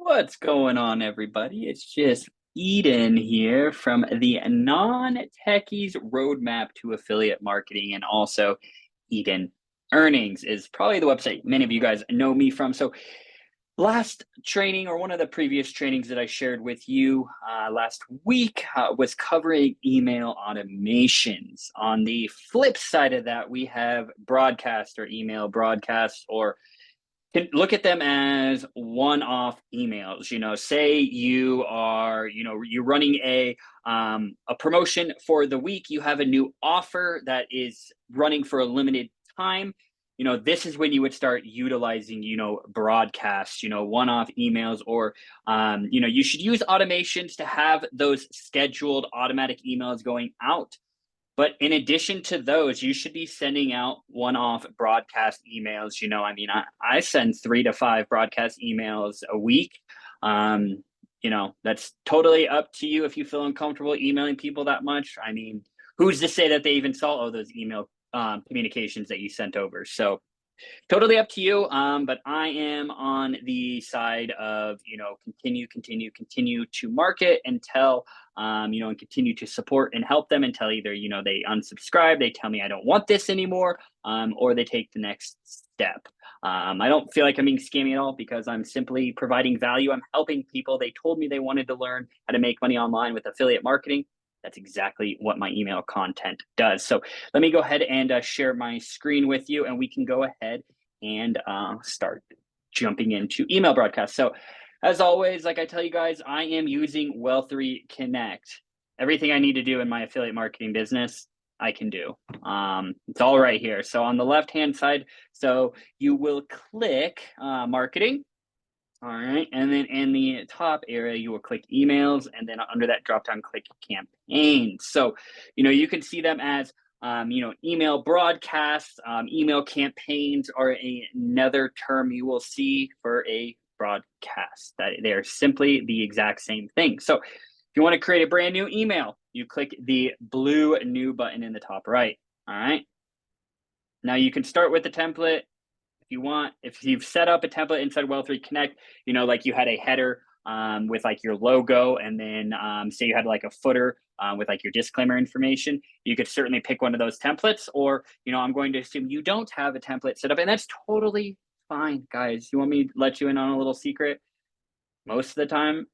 What's going on, everybody? It's just Eden here from the Non-Techies Roadmap to Affiliate Marketing, and also Eden Earnings is probably the website many of you guys know me from. So last training, or one of the previous trainings that I shared with you last week, was covering email automations. On the flip side of that, we have broadcast or email broadcasts, or can look at them as one-off emails. Say you are, you're running a promotion for the week. You have a new offer that is running for a limited time. This is when you would start utilizing, broadcasts, one-off emails, or you should use automations to have those scheduled automatic emails going out. But in addition to those, you should be sending out one-off broadcast emails. I send 3 to 5 broadcast emails a week. That's totally up to you if you feel uncomfortable emailing people that much. Who's to say that they even saw all those email communications that you sent over? So totally up to you. But I am on the side of, continue to market until, and continue to support and help them until either, they unsubscribe, they tell me I don't want this anymore, or they take the next step. I don't feel like I'm being scammy at all, because I'm simply providing value. I'm helping people. They told me they wanted to learn how to make money online with affiliate marketing. That's exactly what my email content does. So let me go ahead and share my screen with you, and we can go ahead and start jumping into email broadcasts. So as always, like I tell you guys, I am using Wealthery Connect. Everything I need to do in my affiliate marketing business, I can do. It's all right here. So on the left-hand side, so you will click marketing. All right, and then in the top area, you will click emails, and then under that drop-down, click campaigns. So, you can see them as, email broadcasts, email campaigns, or another term you will see for a broadcast. That they're simply the exact same thing. So if you want to create a brand new email, you click the blue new button in the top right. All right. Now you can start with the template. If you've set up a template inside Wealthery Connect, like you had a header with like your logo, and then say you had like a footer with like your disclaimer information, you could certainly pick one of those templates. Or, I'm going to assume you don't have a template set up, and that's totally fine, guys. You want me to let you in on a little secret? Most of the time,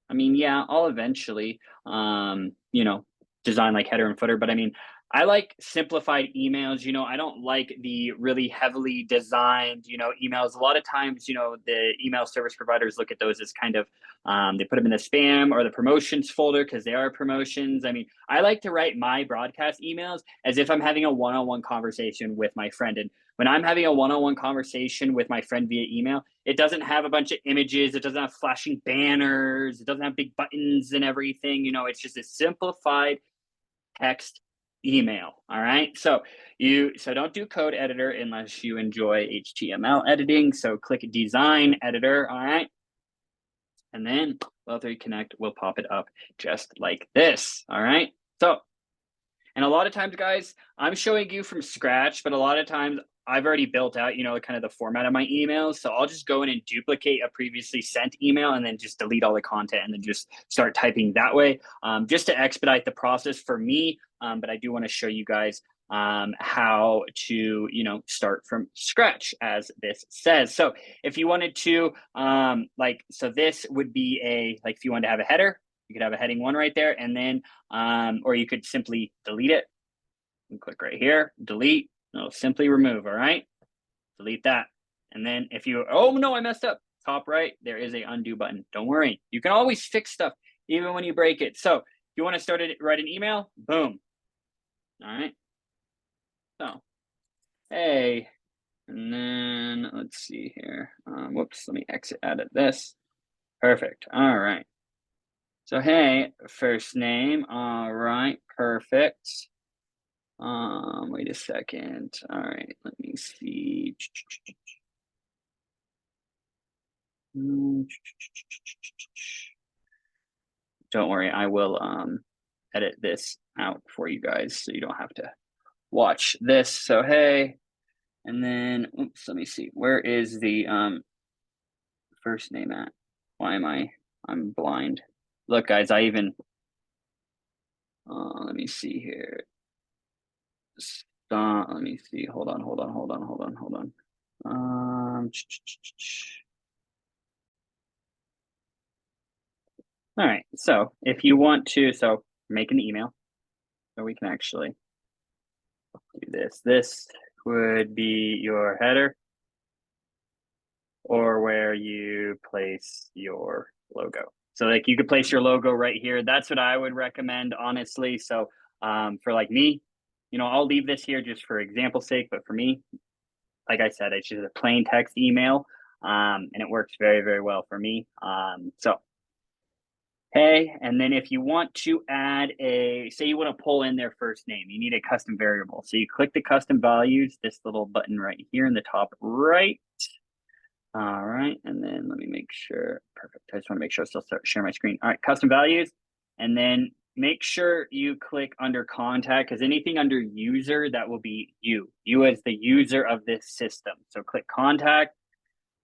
yeah, I'll eventually, design like header and footer, but I like simplified emails. I don't like the really heavily designed, emails. A lot of times, the email service providers look at those as kind of, they put them in the spam or the promotions folder because they are promotions. I like to write my broadcast emails as if I'm having a one-on-one conversation with my friend. And when I'm having a one-on-one conversation with my friend via email, it doesn't have a bunch of images. It doesn't have flashing banners. It doesn't have big buttons and everything. It's just a simplified text email. All right. So don't do code editor unless you enjoy HTML editing. So click design editor. All right. And then Wealthery Connect will pop it up just like this. All right. So, and a lot of times, guys, I'm showing you from scratch, but a lot of times I've already built out, kind of the format of my emails. So I'll just go in and duplicate a previously sent email, and then just delete all the content, and then just start typing that way, just to expedite the process for me. But I do want to show you guys how to, start from scratch, as this says. So if you wanted to, so this would be if you wanted to have a header, you could have a heading 1 right there, and then, or you could simply delete it and click right here, delete. It'll simply remove. All right, delete that. And then if you, oh no, I messed up, top right, there is a undo button. Don't worry, you can always fix stuff even when you break it. So if you want to write an email, boom. All right. So, hey, and then let's see here. Whoops, let me exit out of this. Perfect. All right. So, hey, first name. All right, perfect. Wait a second. All right, let me see. Don't worry, I will edit this out for you guys so you don't have to watch this. So hey, and then oops, let me see. Where is the first name at? Why am I'm blind. Look, guys, I even, let me see here. Stop, let me see. Hold on. All right. So if you want to, so make an email, so we can actually do this. This would be your header or where you place your logo. So like you could place your logo right here. That's what I would recommend, honestly. So for like me, I'll leave this here just for example's sake, but for me, like I said, it's just a plain text email, and it works very, very well for me. So hey, and then if you want to add say you want to pull in their first name, you need a custom variable. So you click the custom values, this little button right here in the top right. All right, and then let me make sure, perfect. I just want to make sure I still start sharing my screen. All right, custom values, and then make sure you click under contact, because anything under user, that will be you as the user of this system. So click contact,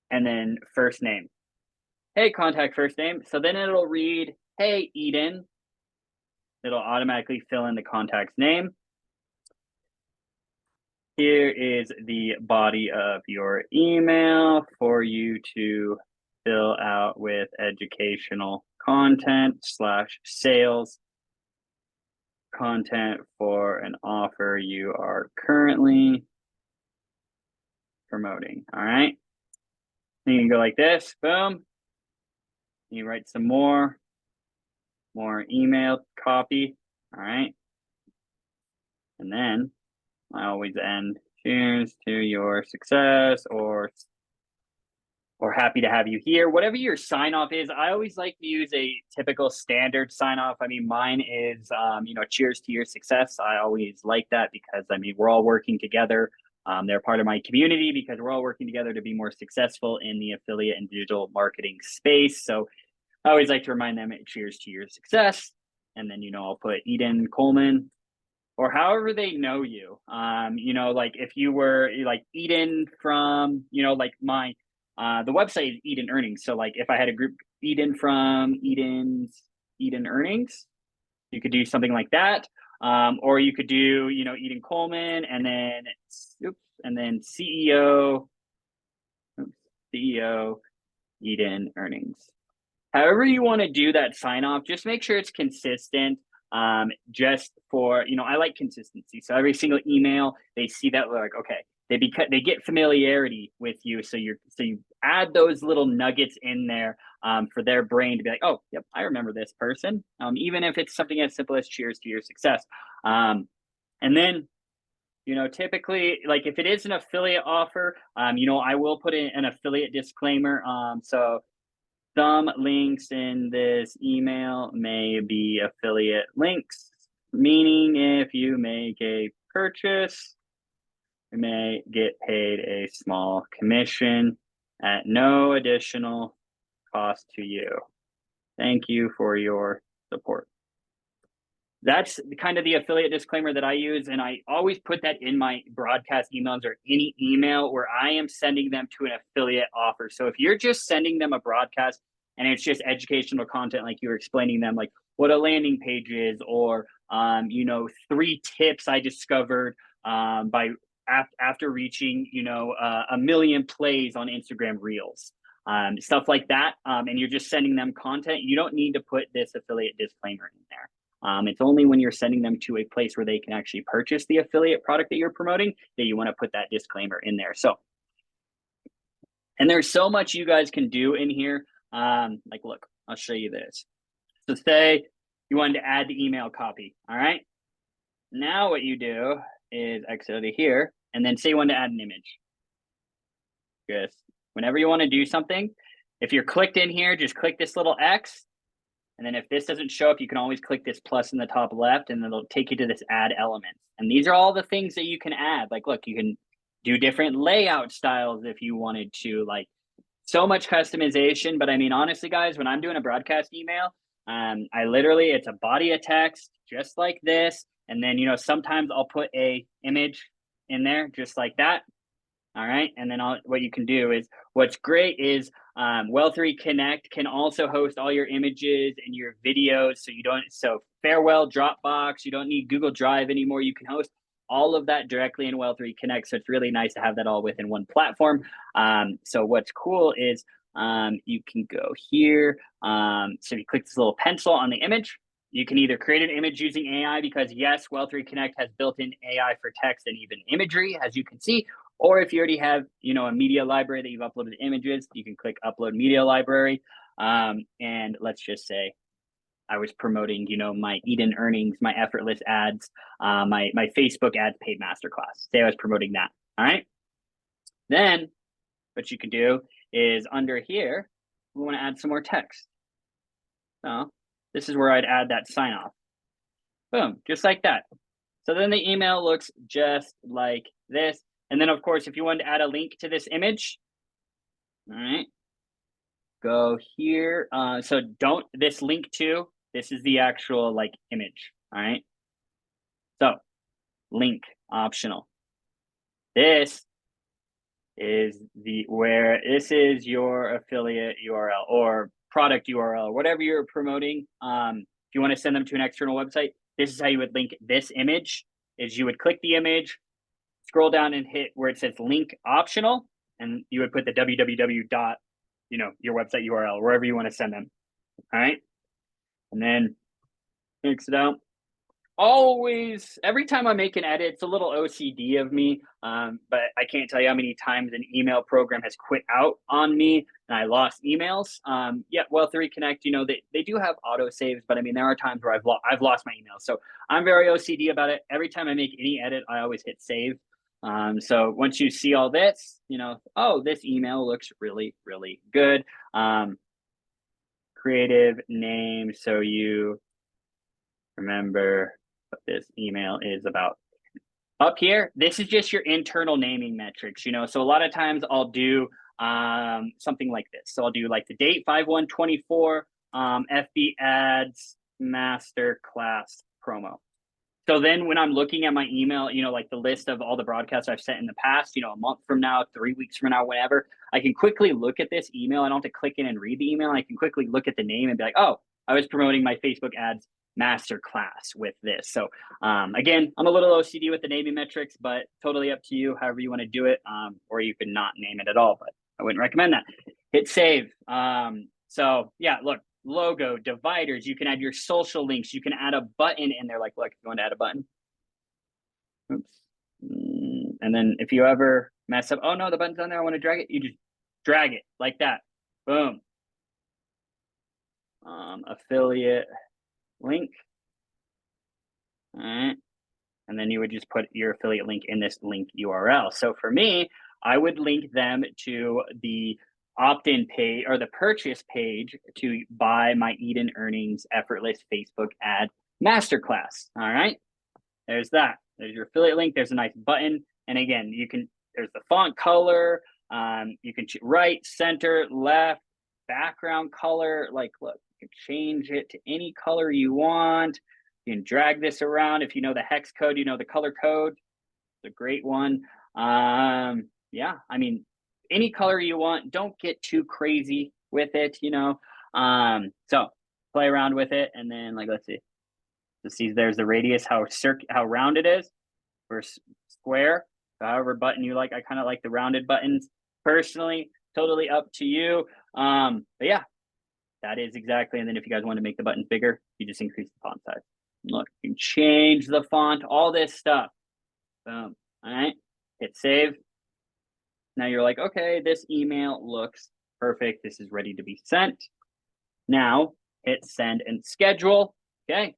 and then first name. Hey, contact first name. So then it'll read, hey, Eden. It'll automatically fill in the contact's name. Here is the body of your email for you to fill out with educational content / sales content for an offer you are currently promoting. All right. Then you can go like this, boom. You write some more email copy. All right. And then I always end, cheers to your success, or happy to have you here. Whatever your sign off is, I always like to use a typical standard sign off. I mean, mine is, cheers to your success. I always like that because, we're all working together. They're part of my community because we're all working together to be more successful in the affiliate and digital marketing space. So I always like to remind them, cheers to your success. And then, I'll put Eden Coleman, or however they know you. Like if you were like Eden from, like the website is Eden Earnings. So like if I had a group Eden from Eden Earnings, you could do something like that. Or you could do, Eden Coleman and then CEO Eden Earnings. However you want to do that sign off, just make sure it's consistent. Just for, I like consistency. So every single email, they see that, like, okay, they get familiarity with you. So you add those little nuggets in there for their brain to be like, oh, yep, I remember this person. Even if it's something as simple as cheers to your success. And then, typically, like if it is an affiliate offer, I will put in an affiliate disclaimer. So some links in this email may be affiliate links, meaning if you make a purchase, you may get paid a small commission at no additional cost to you. Thank you for your support. That's kind of the affiliate disclaimer that I use, and I always put that in my broadcast emails or any email where I am sending them to an affiliate offer. So if you're just sending them a broadcast and it's just educational content, like you were explaining them, like what a landing page is, or 3 tips I discovered after reaching 1 million plays on Instagram Reels, stuff like that, and you're just sending them content, you don't need to put this affiliate disclaimer in there. It's only when you're sending them to a place where they can actually purchase the affiliate product that you're promoting that you want to put that disclaimer in there. So, and there's so much you guys can do in here. Like, look, I'll show you this. So say you wanted to add the email copy. All right. Now what you do is exit out of here, and then say you want to add an image. Just whenever you want to do something, if you're clicked in here, just click this little X. And then if this doesn't show up, you can always click this plus in the top left, and it'll take you to this add elements. And these are all the things that you can add. Like, look, you can do different layout styles if you wanted to, like so much customization. But I mean, honestly, guys, when I'm doing a broadcast email, it's a body of text just like this. And then, sometimes I'll put a image in there just like that. All right. And then what you can do is, what's great is Wealthery Connect can also host all your images and your videos. So farewell Dropbox, you don't need Google Drive anymore. You can host all of that directly in Wealthery Connect. So it's really nice to have that all within one platform. So what's cool is you can go here. So you click this little pencil on the image. You can either create an image using AI, because yes, Wealthery Connect has built-in AI for text and even imagery, as you can see. Or if you already have, a media library that you've uploaded images, you can click Upload Media Library. And let's just say I was promoting, my Eden Earnings, my effortless ads, my Facebook ads paid masterclass. Say I was promoting that. All right. Then what you can do is under here, we want to add some more text. So this is where I'd add that sign off. Boom, just like that. So then the email looks just like this. And then, of course, if you wanted to add a link to this image, all right, go here. So this link to, this is the actual image, all right? So link optional. This is this is your affiliate URL or product URL, whatever you're promoting. If you want to send them to an external website, this is how you would link this image. Is you would click the image, scroll down and hit where it says link optional, and you would put the www dot, your website URL, wherever you want to send them. All right. And then mix it out. Always, every time I make an edit, it's a little OCD of me, but I can't tell you how many times an email program has quit out on me and I lost emails. Yeah, Wealthery Connect, they do have auto saves, but I mean, there are times where I've lost my emails. So I'm very OCD about it. Every time I make any edit, I always hit save. So once you see all this, oh, this email looks really, really good. Creative name, so you remember what this email is about. Up here, this is just your internal naming metrics, so a lot of times I'll do something like this. So I'll do the date 5/1/24, FB ads masterclass promo. So then when I'm looking at my email, the list of all the broadcasts I've sent in the past, a month from now, 3 weeks from now, whenever, I can quickly look at this email. I don't have to click in and read the email. I can quickly look at the name and be like, oh, I was promoting my Facebook ads masterclass with this. So again, I'm a little OCD with the naming metrics, but totally up to you, however you want to do it. Or you can not name it at all, but I wouldn't recommend that. Hit save. So yeah, look, logo, dividers, you can add your social links, you can add a button in there, look, if you want to add a button. Oops. And then if you ever mess up, oh no, the button's on there, I want to drag it, you just drag it like that. Boom. Affiliate link. All right. And then you would just put your affiliate link in this link URL. So for me, I would link them to the opt-in page or the purchase page to buy my Eden Earnings Effortless Facebook Ad Masterclass. All right. There's that. There's your affiliate link. There's a nice button. And again, there's the font color. You can right, center, left, background color. Look, you can change it to any color you want. You can drag this around. If you know the hex code, the color code. It's a great one. Yeah, I mean, any color you want. Don't get too crazy with it, So play around with it, and then let's see. There's the radius, how round it is, or square. So however button you like. I kind of like the rounded buttons personally. Totally up to you. But yeah, that is exactly. And then if you guys want to make the buttons bigger, you just increase the font size. Look, you can change the font, all this stuff. Boom. All right. Hit save. Now you're like, okay, this email looks perfect. This is ready to be sent. Now hit send and schedule. Okay.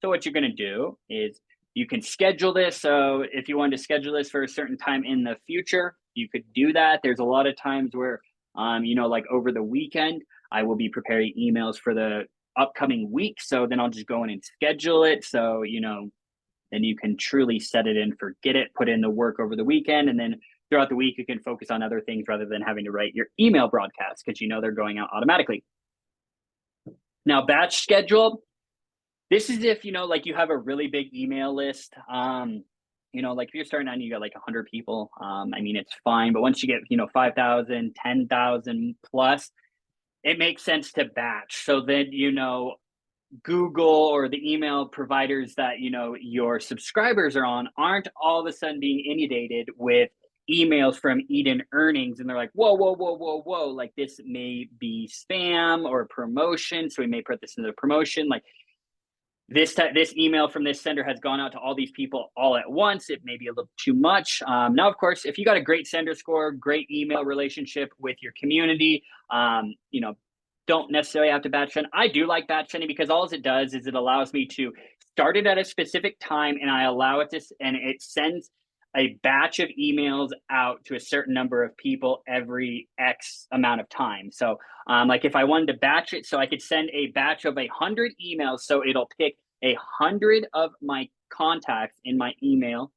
So what you're going to do is you can schedule this. So if you wanted to schedule this for a certain time in the future, you could do that. There's a lot of times where, over the weekend, I will be preparing emails for the upcoming week. So then I'll just go in and schedule it. So, then you can truly set it and forget it, put in the work over the weekend. And then throughout the week, you can focus on other things rather than having to write your email broadcasts because they're going out automatically. Now, batch schedule. This is if, you have a really big email list, like if you're starting out and you got like 100 people, I mean, it's fine. But once you get, 5,000, 10,000 plus, it makes sense to batch. So then, Google or the email providers that your subscribers are on aren't all of a sudden being inundated with emails from Eden Earnings, and they're like, whoa, whoa, whoa, whoa, whoa, like this may be spam or promotion, so we may put this in the promotion. Like this email from this sender has gone out to all these people all at once. It may be a little too much. Now, of course, if you got a great sender score, great email relationship with your community, don't necessarily have to batch send. I do like batch sending because all it does is it allows me to start it at a specific time, and I allow it to, and it sends a batch of emails out to a certain number of people every X amount of time. So like if I wanted to batch it, so I could send a batch of 100 emails. So it'll pick 100 of my contacts in my email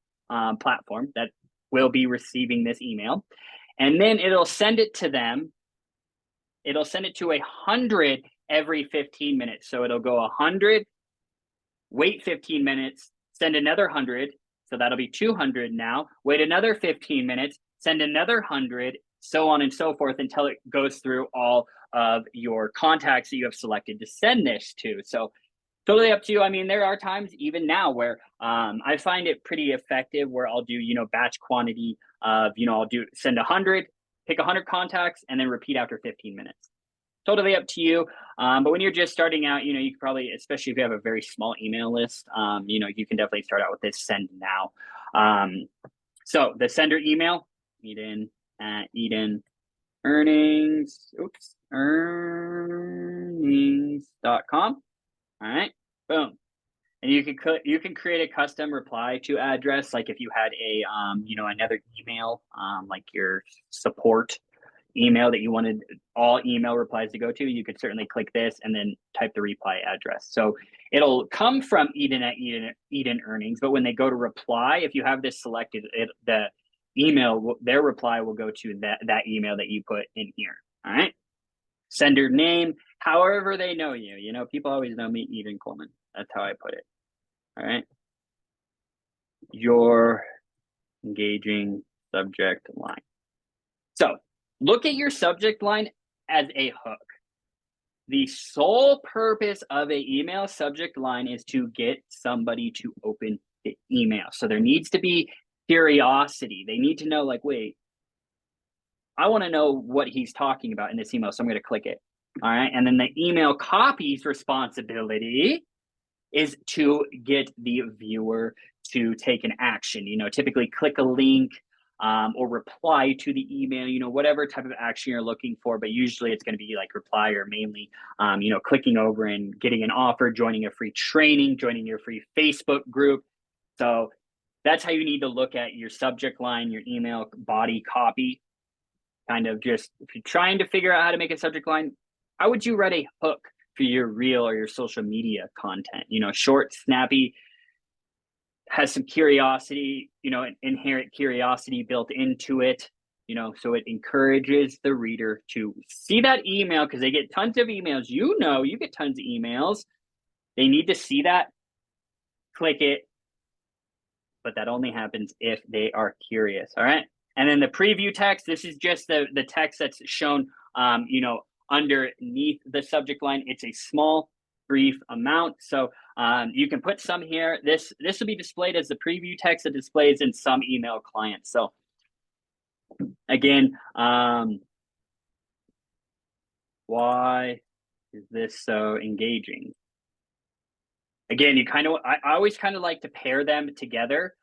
platform that will be receiving this email. And then it'll send it to them. It'll send it to 100 every 15 minutes. So it'll go 100, wait 15 minutes, send another 100. So that'll be 200 now. Wait another 15 minutes, send another 100, so on and so forth until it goes through all of your contacts that you have selected to send this to. So totally up to you. I mean, there are times even now where I find it pretty effective where I'll do, batch quantity of, I'll send 100, pick 100 contacts, and then repeat after 15 minutes. Totally up to you. But when you're just starting out, you can probably, especially if you have a very small email list, you can definitely start out with this send now. So the sender email, Eden at Eden Earnings, earnings.com. All right, boom. And you can create a custom reply to address, like if you had a another email, like your support email that you wanted all email replies to go to, you could certainly click this and then type the reply address. So it'll come from Eden at Eden Earnings, but when they go to reply, if you have this selected, the email, their reply will go to that email that you put in here. All right. Sender name, however they know you. People always know me, Eden Coleman. That's how I put it. All right. Your engaging subject line. So look at your subject line as a hook. The sole purpose of an email subject line is to get somebody to open the email. So there needs to be curiosity. They need to know, like, wait, I want to know what he's talking about in this email, so I'm going to click it. All right. And then the email copy's responsibility is to get the viewer to take an action. Typically click a link, or reply to the email, whatever type of action you're looking for. But usually it's going to be like reply, or mainly, clicking over and getting an offer, joining a free training, joining your free Facebook group. So that's how you need to look at your subject line, your email body copy. Kind of just, if you're trying to figure out how to make a subject line, how would you write a hook for your reel or your social media content? Short, snappy, has some curiosity, an inherent curiosity built into it, so it encourages the reader to see that email, because they get tons of emails. You get tons of emails. They need to see that, click it, but that only happens if they are curious. All right. And then the preview text, this is just the text that's shown, underneath the subject line. It's a small, brief amount. So you can put some here. This will be displayed as the preview text that displays in some email clients. So again, why is this so engaging? Again, I always kind of like to pair them together.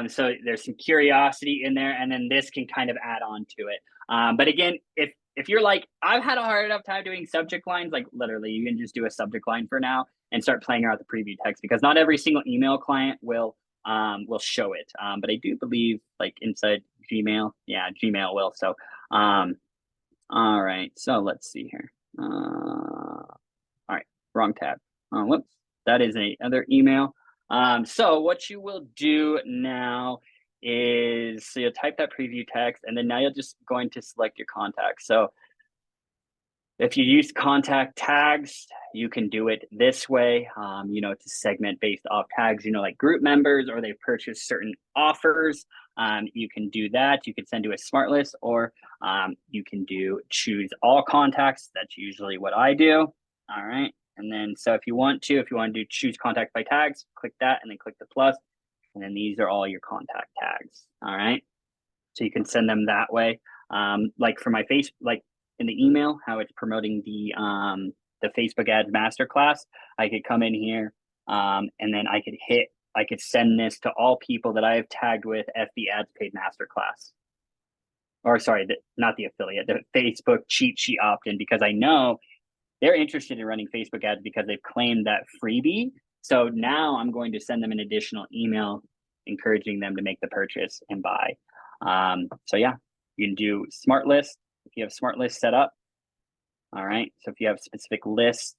So there's some curiosity in there, and then this can kind of add on to it. But again, if you're like, I've had a hard enough time doing subject lines, like literally you can just do a subject line for now and start playing around with the preview text, because not every single email client will show it. But I do believe like inside Gmail, Gmail will. So, all right, so let's see here. All right, wrong tab. Whoops, that is another email. So what you will do now is, so you'll type that preview text, and then now you're just going to select your contacts. So If you use contact tags, you can do it this way, to segment based off tags, like group members or they've purchased certain offers. You can do that. You can send to a smart list, or you can do choose all contacts. That's usually what I do. All right. And then, so if you want to do choose contact by tags, click that and then click the plus. And then these are all your contact tags. All right. So you can send them that way. Like for my face, like in the email, how it's promoting the Facebook ads masterclass, I could come in here and then I could send this to all people that I have tagged with FB Ads Paid Masterclass. Or sorry, not the affiliate, the Facebook cheat sheet opt-in, because I know they're interested in running Facebook ads because they've claimed that freebie. So now I'm going to send them an additional email encouraging them to make the purchase and buy. So yeah, you can do smart list if you have smart list set up. All right. So if you have specific lists,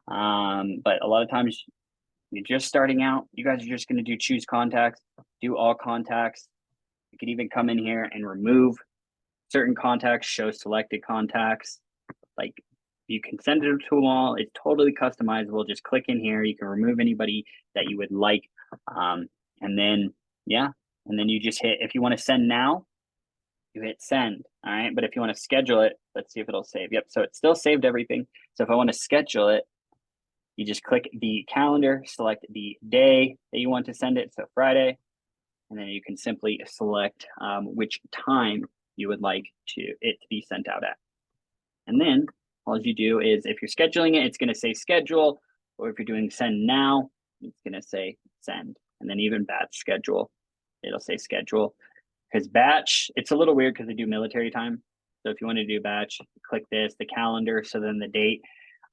but a lot of times you're just starting out, you guys are just going to do choose contacts, do all contacts. You can even come in here and remove certain contacts, show selected contacts. Like you can send it to them all. It's totally customizable. Just click in here. You can remove anybody that you would like. And then, yeah. And then you just hit, if you want to send now, you hit send. All right. But if you want to schedule it, let's see if it'll save. Yep. So it still saved everything. So if I want to schedule it, you just click the calendar, select the day that you want to send it. So Friday. And then you can simply select which time you would like it to be sent out at. And then all you do is, if you're scheduling it, it's going to say schedule, or if you're doing send now, it's going to say send. And then even batch schedule, it'll say schedule. Because batch, it's a little weird because they do military time. So if you want to do batch, click this, the calendar, so then the date.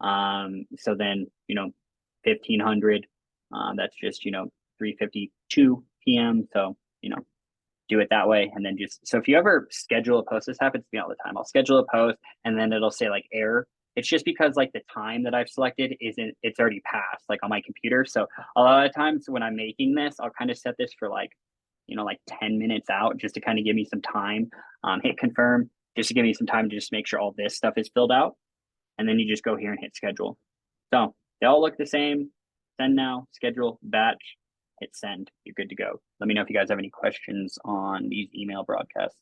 So then, 1500, that's just, 3:52 p.m. So, do it that way. And then so if you ever schedule a post, this happens to me all the time. I'll schedule a post and then it'll say like error. It's just because like the time that I've selected it's already passed, like on my computer. So a lot of times when I'm making this, I'll kind of set this for like 10 minutes out, just to kind of give me some time, hit confirm, just to give me some time to just make sure all this stuff is filled out. And then you just go here and hit schedule. So they all look the same. Send now, schedule, batch, hit send. You're good to go. Let me know if you guys have any questions on these email broadcasts.